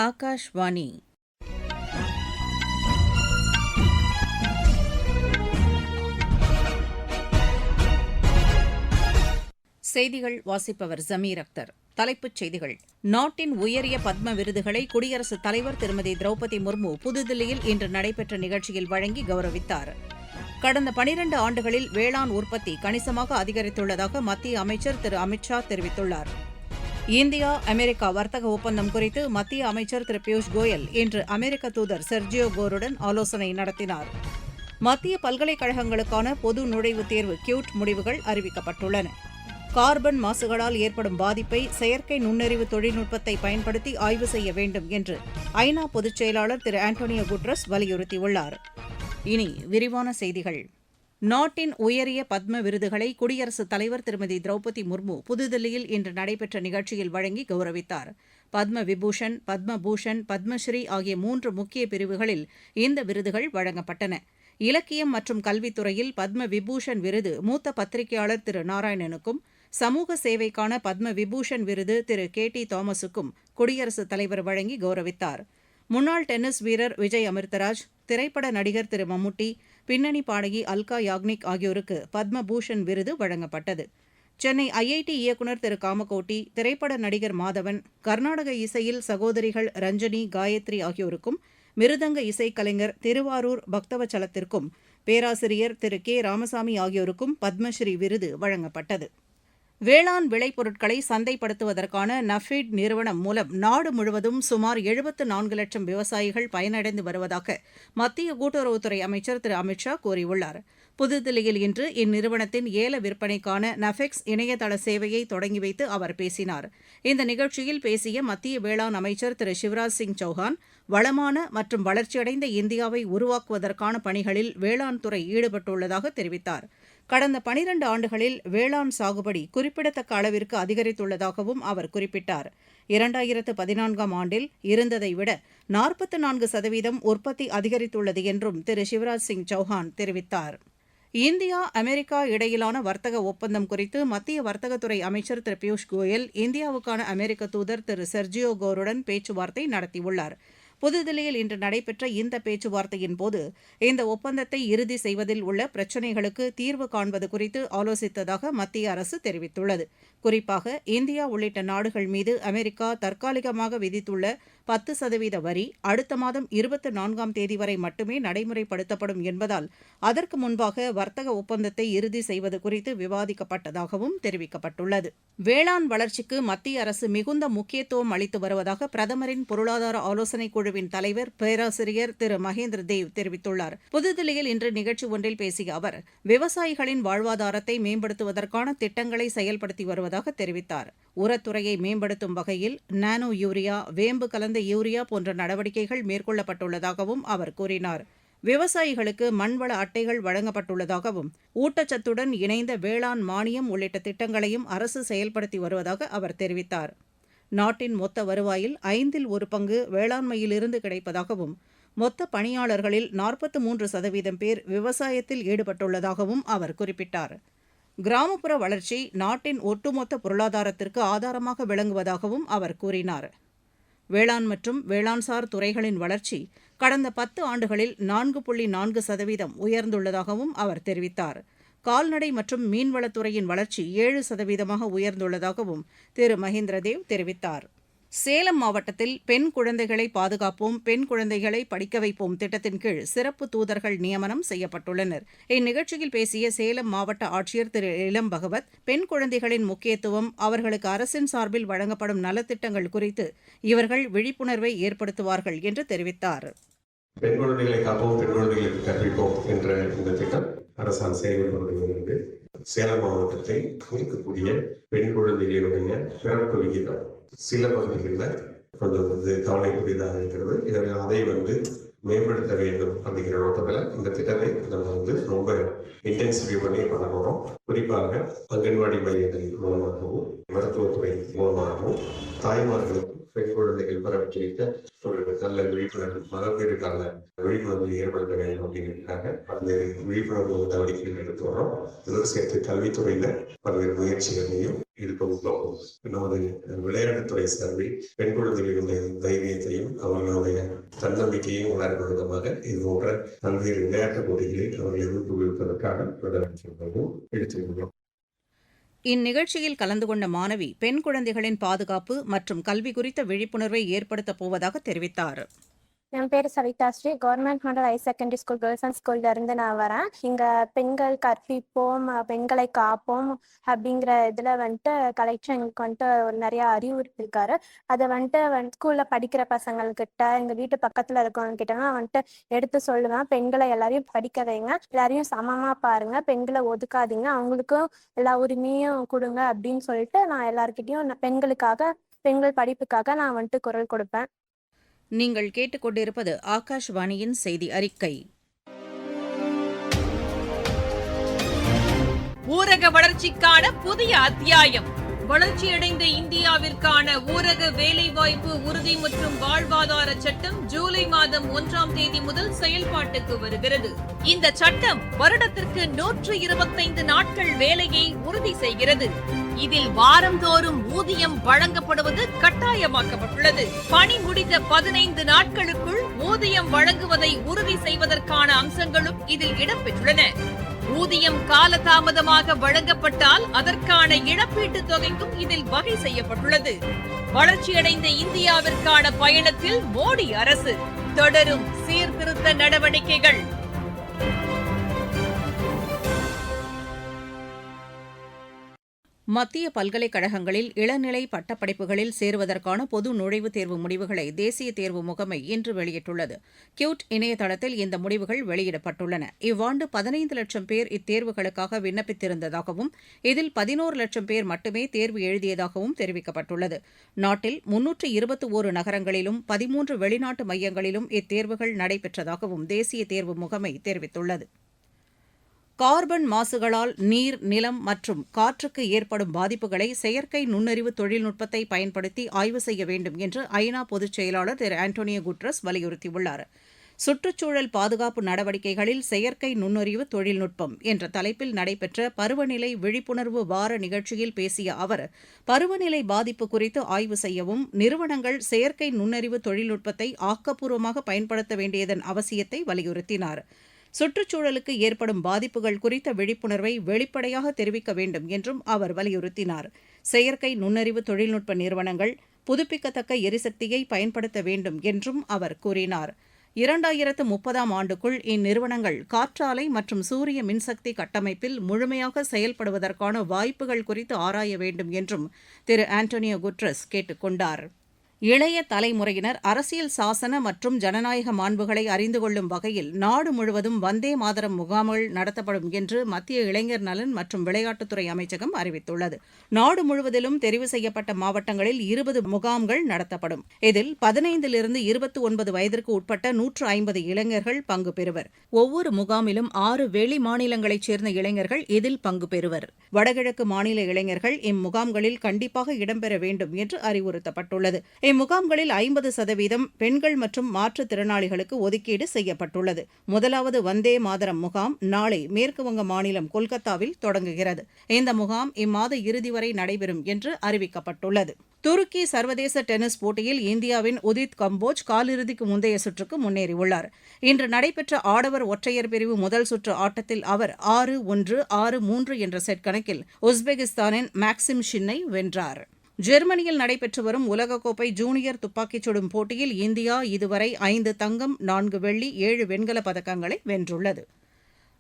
ஆகாஷ்வாணி. செய்திகள் வாசிப்பவர் ஜமீர் அக்தர். தலைப்புச் செய்திகள். நாட்டின் உயரிய பத்ம விருதுகளை குடியரசுத் தலைவர் திருமதி திரௌபதி முர்மு புதுதில்லியில் இன்று நடைபெற்ற நிகழ்ச்சியில் வழங்கி கௌரவித்தார். கடந்த 12 ஆண்டுகளில் வேளாண் உற்பத்தி கணிசமாக அதிகரித்துள்ளதாக மத்திய அமைச்சர் திரு அமித் ஷா தெரிவித்துள்ளார். இந்தியா அமெரிக்கா வர்த்தக ஒப்பந்தம் குறித்து மத்திய அமைச்சர் திரு பியூஷ் கோயல் இன்று அமெரிக்க தூதர் செர்ஜியோ கோருடன் ஆலோசனை நடத்தினார். மத்திய பல்கலைக்கழகங்களுக்கான பொது நுழைவுத் தேர்வு கியூட் முடிவுகள் அறிவிக்கப்பட்டுள்ளன. கார்பன் மாசுகளால் ஏற்படும் பாதிப்பை செயற்கை நுண்ணறிவு தொழில்நுட்பத்தை பயன்படுத்தி ஆய்வு செய்ய வேண்டும் என்று ஐநா பொதுச் செயலாளர் திரு ஆண்டோனியோ குட்ரஸ் வலியுறுத்தியுள்ளார். இனி விரிவான செய்திகள். நாட்டின் உயரிய பத்ம விருதுகளை குடியரசுத் தலைவர் திருமதி திரௌபதி முர்மு புதுதில்லியில் இன்று நடைபெற்ற நிகழ்ச்சியில் வழங்கி கௌரவித்தார். பத்ம விபூஷன், பத்ம பூஷன், பத்மஸ்ரீ ஆகிய 3 முக்கிய பிரிவுகளில் இந்த விருதுகள் வழங்கப்பட்டன. இலக்கியம் மற்றும் கல்வித்துறையில் பத்ம விபூஷன் விருது மூத்த பத்திரிகையாளர் திரு நாராயணனுக்கும், சமூக சேவைக்கான பத்ம விபூஷன் விருது திரு கே.டி. தாமஸுக்கும் குடியரசுத் தலைவர் வழங்கி கௌரவித்தார். முன்னாள் டென்னிஸ் வீரர் விஜய் அமிர்தராஜ், திரைப்பட நடிகர் திரு மம்முட்டி, பின்னணி பாடகி அல்கா யாக்னிக் ஆகியோருக்கு பத்ம பூஷன் விருது வழங்கப்பட்டது. சென்னை ஐஐடி இயக்குநர் திரு காமகோட்டி, திரைப்பட நடிகர் மாதவன், கர்நாடக இசையில் சகோதரிகள் ரஞ்சனி, காயத்ரி ஆகியோருக்கும், மிருதங்க இசைக்கலைஞர் திருவாரூர் பக்தவச்சலத்திற்கும், பேராசிரியர் திரு கே. ராமசாமி ஆகியோருக்கும் பத்மஸ்ரீ விருது வழங்கப்பட்டது. வேளாண் விளைபொருட்களை சந்தைப்படுத்துவதற்கான நஃபீட் நிறுவனம் மூலம் நாடு முழுவதும் சுமார் 74 லட்சம் விவசாயிகள் பயனடைந்து வருவதாக மத்திய கூட்டுறவுத்துறை அமைச்சர் திரு அமித் ஷா கூறியுள்ளார். புதுதில்லியில் இன்று இந்நிறுவனத்தின் ஏல விற்பனைக்கான நஃபெக்ஸ் இணையதள சேவையை தொடங்கி வைத்து அவர் பேசினார். இந்த நிகழ்ச்சியில் பேசிய மத்திய வேளாண் அமைச்சர் திரு சிவராஜ் சிங் சௌஹான், வளமான மற்றும் வளர்ச்சியடைந்த இந்தியாவை உருவாக்குவதற்கான பணிகளில் வேளாண் துறை ஈடுபட்டுள்ளதாக தெரிவித்தார். கடந்த 12 ஆண்டுகளில் வேளாண் சாகுபடி குறிப்பிடத்தக்க அளவிற்கு அதிகரித்துள்ளதாகவும் அவர் குறிப்பிட்டார். 2014ஆம் ஆண்டில் இருந்ததை விட 44% உற்பத்தி அதிகரித்துள்ளது என்றும் திரு சிவராஜ் சிங் சௌஹான் தெரிவித்தார். இந்தியா அமெரிக்கா இடையிலான வர்த்தக ஒப்பந்தம் குறித்து மத்திய வர்த்தகத்துறை அமைச்சர் திரு பியூஷ் கோயல் இந்தியாவுக்கான அமெரிக்க தூதர் திரு செர்ஜியோ கோருடன் பேச்சுவார்த்தை நடத்தியுள்ளார். புதுதில்லியில் இன்று நடைபெற்ற இந்த பேச்சுவார்த்தையின்போது இந்த ஒப்பந்தத்தை இறுதி செய்வதில் உள்ள பிரச்சினைகளுக்கு தீர்வு காண்பது குறித்து ஆலோசித்ததாக மத்திய அரசு தெரிவித்துள்ளது. குறிப்பாக இந்தியா உள்ளிட்ட நாடுகள் மீது அமெரிக்கா தற்காலிகமாக விதித்துள்ள 10% வரி அடுத்த மாதம் 24ஆம் தேதி வரை மட்டுமே நடைமுறைப்படுத்தப்படும் என்பதால் அதற்கு முன்பாக வர்த்தக ஒப்பந்தத்தை இறுதி செய்வது குறித்து விவாதிக்கப்பட்டதாகவும் தெரிவிக்கப்பட்டுள்ளது. வேளாண் வளர்ச்சிக்கு மத்திய அரசு மிகுந்த முக்கியத்துவம் அளித்து வருவதாக பிரதமரின் பொருளாதார ஆலோசனைக் குழுவின் தலைவர் பேராசிரியர் திரு மகேந்திர தேவ் தெரிவித்துள்ளார். புதுதில்லியில் இன்று நிகழ்ச்சி ஒன்றில் பேசிய அவர், விவசாயிகளின் வாழ்வாதாரத்தை மேம்படுத்துவதற்கான திட்டங்களை செயல்படுத்தி வருவதாக தெரிவித்தார். உரத்துறையை மேம்படுத்தும் வகையில் நானோ யூரியா, வேம்பு கலந்த யூரியா போன்ற நடவடிக்கைகள் மேற்கொள்ளப்பட்டுள்ளதாகவும் அவர் கூறினார். விவசாயிகளுக்கு மண்வள அட்டைகள் வழங்கப்பட்டுள்ளதாகவும், ஊட்டச்சத்துடன் இணைந்த வேளாண் மானியம் உள்ளிட்ட திட்டங்களையும் அரசு செயல்படுத்தி வருவதாக அவர் தெரிவித்தார். நாட்டின் மொத்த வருவாயில் 5இல் 1 பங்கு வேளாண்மையிலிருந்து கிடைப்பதாகவும், மொத்த பணியாளர்களில் 43% பேர் விவசாயத்தில் ஈடுபட்டுள்ளதாகவும் அவர் குறிப்பிட்டார். கிராமப்புற வளர்ச்சி நாட்டின் ஒட்டுமொத்த பொருளாதாரத்திற்கு ஆதாரமாக விளங்குவதாகவும் அவர் கூறினார். வேளாண் மற்றும் வேளாண்சார் துறைகளின் வளர்ச்சி கடந்த 10 ஆண்டுகளில் 4.4% உயர்ந்துள்ளதாகவும் அவர் தெரிவித்தார். கால்நடை மற்றும் மீன்வளத்துறையின் வளர்ச்சி 7% உயர்ந்துள்ளதாகவும் திரு மகேந்திரதேவ் தெரிவித்தார். சேலம் மாவட்டத்தில் பெண் குழந்தைகளை பாதுகாப்போம், பெண் குழந்தைகளை படிக்க வைப்போம் திட்டத்தின் கீழ் சிறப்பு தூதர்கள் நியமனம் செய்யப்பட்டுள்ளனர். இந்நிகழ்ச்சியில் பேசிய சேலம் மாவட்ட ஆட்சியர் திரு இளம் பகவத், பெண் குழந்தைகளின் முக்கியத்துவம், அவர்களுக்கு அரசின் சார்பில் வழங்கப்படும் நலத்திட்டங்கள் குறித்து இவர்கள் விழிப்புணர்வை ஏற்படுத்துவார்கள் என்று தெரிவித்தார். பெண் குழந்தைகளை காப்போம், பெண் குழந்தைகளுக்கு கற்பிப்போம் என்ற இந்த திட்டம் அரசால் செயல்படுகிறது. சேலம் மாவட்டத்தை இருக்கக்கூடிய பெண் குழந்தைகளுடைய பிறப்பு விகிதம் சில பகுதிகளில் கொஞ்சம் கவலைக்குரியதாக இருக்கிறது. அதை மேம்படுத்த வேண்டும் அப்படிங்கிற நோக்கத்தில் இந்த திட்டத்தை நம்ம ரொம்ப இன்டென்சிஃபை பண்ணி பண்ண போகிறோம். குறிப்பாக அங்கன்வாடி மையங்கள் மூலமாகவும், மருத்துவத்துறை மூலமாகவும் தாய்மார்களுக்கு பெண் குழந்தைகள் பரவற்றிருக்க ஒரு நல்ல விழிப்புணர்வு மகப்பேறுக்கான விழிப்புணர்வு ஏற்படுத்த வேண்டும் அப்படிங்கிறதுக்காக பல்வேறு விழிப்புணர்வு நடவடிக்கைகள் எடுத்து வரோம். இதோடு சேர்த்து கல்வித்துறையில பல்வேறு முயற்சிகளையும் இருக்க உள்ளோம். நமது விளையாட்டுத்துறை சார்பில் பெண் குழந்தைகளுடைய தைரியத்தையும் அவர்களுடைய தன்னம்பிக்கையும் வளர்க்கும் விதமாக இது போன்ற பல்வேறு விளையாட்டு போட்டிகளில் அவர்களை ஊக்குவிப்பதற்கான நடவடிக்கைகளும் எடுத்துள்ளோம். இந்நிகழ்ச்சியில் கலந்து கொண்ட மாணவி பெண் குழந்தைகளின் பாதுகாப்பு மற்றும் கல்வி குறித்த விழிப்புணர்வை ஏற்படுத்தப் போவதாக தெரிவித்தார். என் பேர் Savitha Sri. Government model higher secondary school girls and ஸ்கூல்ல இருந்து நான் வரேன். இங்க பெண்கள் கற்பிப்போம், பெண்களை காப்போம் அப்படிங்கிற இதுல கலெக்டர் எங்களுக்கு நிறைய அறிவுறுத்திருக்காரு. அதை ஸ்கூல்ல படிக்கிற பசங்கள்கிட்ட, எங்க வீட்டு பக்கத்துல இருக்கவங்க கிட்ட நான் எடுத்து சொல்லுவேன். பெண்களை எல்லாரையும் படிக்க வைங்க, எல்லாரையும் சமமா பாருங்க, பெண்களை ஒதுக்காதீங்க, அவங்களுக்கும் எல்லா உரிமையும் கொடுங்க அப்படின்னு சொல்லிட்டு நான் எல்லார்கிட்டையும் பெண்களுக்காக, பெண்கள் படிப்புக்காக நான் குரல் கொடுப்பேன். நீங்கள் கேட்டுக்கொண்டிருப்பது ஆகாஷ்வாணியின் செய்தி அறிக்கை. ஊரக வளர்ச்சிக்கான புதிய அத்தியாயம். வளர்ச்சியடைந்த இந்தியாவிற்கான ஊரக வேலைவாய்ப்பு உறுதி மற்றும் வாழ்வாதார சட்டம் ஜூலை மாதம் 1ஆம் தேதி முதல் செயல்பாட்டுக்கு வருகிறது. இந்த சட்டம் வருடத்திற்கு 125 நாட்கள் வேலையை உறுதி செய்கிறது. இதில் வாரந்தோறும் ஊதியம் வழங்கப்படுவது கட்டாயமாக்கப்பட்டுள்ளது. பணி முடிந்த 15 நாட்களுக்குள் ஊதியம் வழங்குவதை உறுதி செய்வதற்கான அம்சங்களும் இதில் இடம்பெற்றுள்ளன. ஊதியம் காலதாமதமாக வழங்கப்பட்டால் அதற்கான இழப்பீட்டுத் தொகைக்கும் இதில் வகை செய்யப்பட்டுள்ளது. வளர்ச்சியடைந்த இந்தியாவிற்கான பயணத்தில் மோடி அரசு தொடரும் சீர்திருத்த நடவடிக்கைகள். மத்திய பல்கலைக்கழகங்களில் இளநிலை பட்டப்படிப்புகளில் சேருவதற்கான பொது நுழைவுத் தேர்வு முடிவுகளை தேசிய தேர்வு முகமை இன்று வெளியிட்டுள்ளது. கியூட் இணையதளத்தில் இந்த முடிவுகள் வெளியிடப்பட்டுள்ளன. இவ்வாண்டு 15 லட்சம் பேர் இத்தேர்வுகளுக்காக விண்ணப்பித்திருந்ததாகவும் இதில் 11 லட்சம் பேர் மட்டுமே தேர்வு எழுதியதாகவும் தெரிவிக்கப்பட்டுள்ளது. நாட்டில் 321 நகரங்களிலும் 13 வெளிநாட்டு மையங்களிலும் இத்தேர்வுகள் நடைபெற்றதாகவும் தேசிய தேர்வு முகமை தெரிவித்துள்ளது. கார்பன் மாசுகளால் நீர், நிலம் மற்றும் காற்றுக்கு ஏற்படும் பாதிப்புகளை செயற்கை நுண்ணறிவு தொழில்நுட்பத்தை பயன்படுத்தி ஆய்வு செய்ய வேண்டும் என்று ஐநா பொதுச் செயலாளர் திரு ஆண்டோனியோ குட்ரஸ் வலியுறுத்தியுள்ளார். சுற்றுச்சூழல் பாதுகாப்பு நடவடிக்கைகளில் செயற்கை நுண்ணறிவு தொழில்நுட்பம் என்ற தலைப்பில் நடைபெற்ற பருவநிலை விழிப்புணர்வு வார நிகழ்ச்சியில் பேசிய அவர், பருவநிலை பாதிப்பு குறித்து ஆய்வு செய்யவும் நிறுவனங்கள் செயற்கை நுண்ணறிவு தொழில்நுட்பத்தை ஆக்கப்பூர்வமாக பயன்படுத்த வேண்டியதன் அவசியத்தை வலியுறுத்தினார். சுற்றுச்சூழலுக்கு ஏற்படும் பாதிப்புகள் குறித்த விழிப்புணர்வை வெளிப்படையாக தெரிவிக்க வேண்டும் என்றும் அவர் வலியுறுத்தினார். செயற்கை நுண்ணறிவு தொழில்நுட்ப நிறுவனங்கள் புதுப்பிக்கத்தக்க எரிசக்தியை பயன்படுத்த வேண்டும் என்றும் அவர் கூறினார். 2030ஆம் ஆண்டுக்குள் இந்நிறுவனங்கள் காற்றாலை மற்றும் சூரிய மின்சக்தி கட்டமைப்பில் முழுமையாக செயல்படுவதற்கான வாய்ப்புகள் குறித்து ஆராய வேண்டும் என்றும் திரு ஆண்டோனியோ குட்ரஸ் கேட்டுக் கொண்டார். இளைய தலைமுறையினர் அரசியல் சாசன மற்றும் ஜனநாயக மாண்புகளை அறிந்து கொள்ளும் வகையில் நாடு முழுவதும் வந்தே மாதரம் முகாம்கள் நடத்தப்படும் என்று மத்திய இளைஞர் நலன் மற்றும் விளையாட்டுத்துறை அமைச்சகம் அறிவித்துள்ளது. நாடு முழுவதிலும் தெரிவு செய்யப்பட்ட மாவட்டங்களில் 20 முகாம்கள் நடத்தப்படும். இதில் 15லிருந்து 29 வயதிற்கு உட்பட்ட 150 இளைஞர்கள் பங்கு பெறுவர். ஒவ்வொரு முகாமிலும் 6 வெளி மாநிலங்களைச் சேர்ந்த இளைஞர்கள் இதில் பங்கு பெறுவர். வடகிழக்கு மாநில இளைஞர்கள் இம்முகாம்களில் கண்டிப்பாக இடம்பெற வேண்டும் என்று அறிவுறுத்தப்பட்டுள்ளது. இம்முகாம்களில் 50% பெண்கள் மற்றும் மாற்றுத்திறனாளிகளுக்கு ஒதுக்கீடு செய்யப்பட்டுள்ளது. முதலாவது வந்தே மாதரம் முகாம் நாளை மேற்குவங்க மாநிலம் கொல்கத்தாவில் தொடங்குகிறது. இந்த முகாம் இம்மாத இறுதி வரை நடைபெறும் என்று அறிவிக்கப்பட்டுள்ளது. துருக்கி சர்வதேச டென்னிஸ் போட்டியில் இந்தியாவின் உதித் கம்போஜ் காலிறுதிக்கு முந்தைய சுற்றுக்கு முன்னேறியுள்ளார். இன்று நடைபெற்ற ஆடவர் ஒற்றையர் பிரிவு முதல் சுற்று ஆட்டத்தில் அவர் 6-1, 6-3 என்ற செட் கணக்கில் உஸ்பெகிஸ்தானின் மேக்சிம் ஷின்னை வென்றார். ஜெர்மனியில் நடைபெற்று வரும் உலகக்கோப்பை ஜூனியர் துப்பாக்கிச் சுடும் போட்டியில் இந்தியா இதுவரை 5 தங்கம், 4 வெள்ளி, 7 வெண்கலப் பதக்கங்களை வென்றுள்ளது.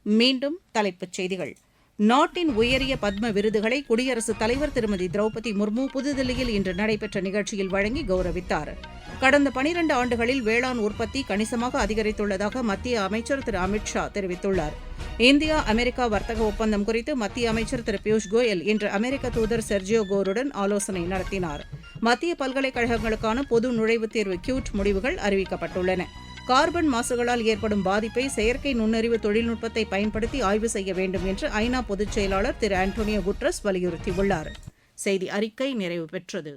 மீண்டும் தலைப்புச் செய்திகள். நாட்டின் உயரிய பத்ம விருதுகளை குடியரசுத் தலைவர் திருமதி திரௌபதி முர்மு புதுதில்லியில் இன்று நடைபெற்ற நிகழ்ச்சியில் வழங்கி கௌரவித்தார். கடந்த 12 ஆண்டுகளில் வேளாண் உற்பத்தி கணிசமாக அதிகரித்துள்ளதாக மத்திய அமைச்சர் திரு அமித் ஷா தெரிவித்துள்ளார். இந்தியா அமெரிக்கா வர்த்தக ஒப்பந்தம் குறித்து மத்திய அமைச்சர் திரு பியூஷ் கோயல் இன்று அமெரிக்க தூதர் செர்ஜியோ கோருடன் ஆலோசனை நடத்தினார். மத்திய பல்கலைக்கழகங்களுக்கான பொது நுழைவுத் தேர்வு கியூட் முடிவுகள் அறிவிக்கப்பட்டுள்ளன. கார்பன் மாசுகளால் ஏற்படும் பாதிப்பை செயற்கை நுண்ணறிவு தொழில்நுட்பத்தை பயன்படுத்தி ஆய்வு செய்ய வேண்டும் என்று ஐநா பொதுச் செயலாளர் திரு ஆண்டோனியோ குட்ரஸ் வலியுறுத்தியுள்ளார். செய்தி அறிக்கை நிறைவு பெற்றது.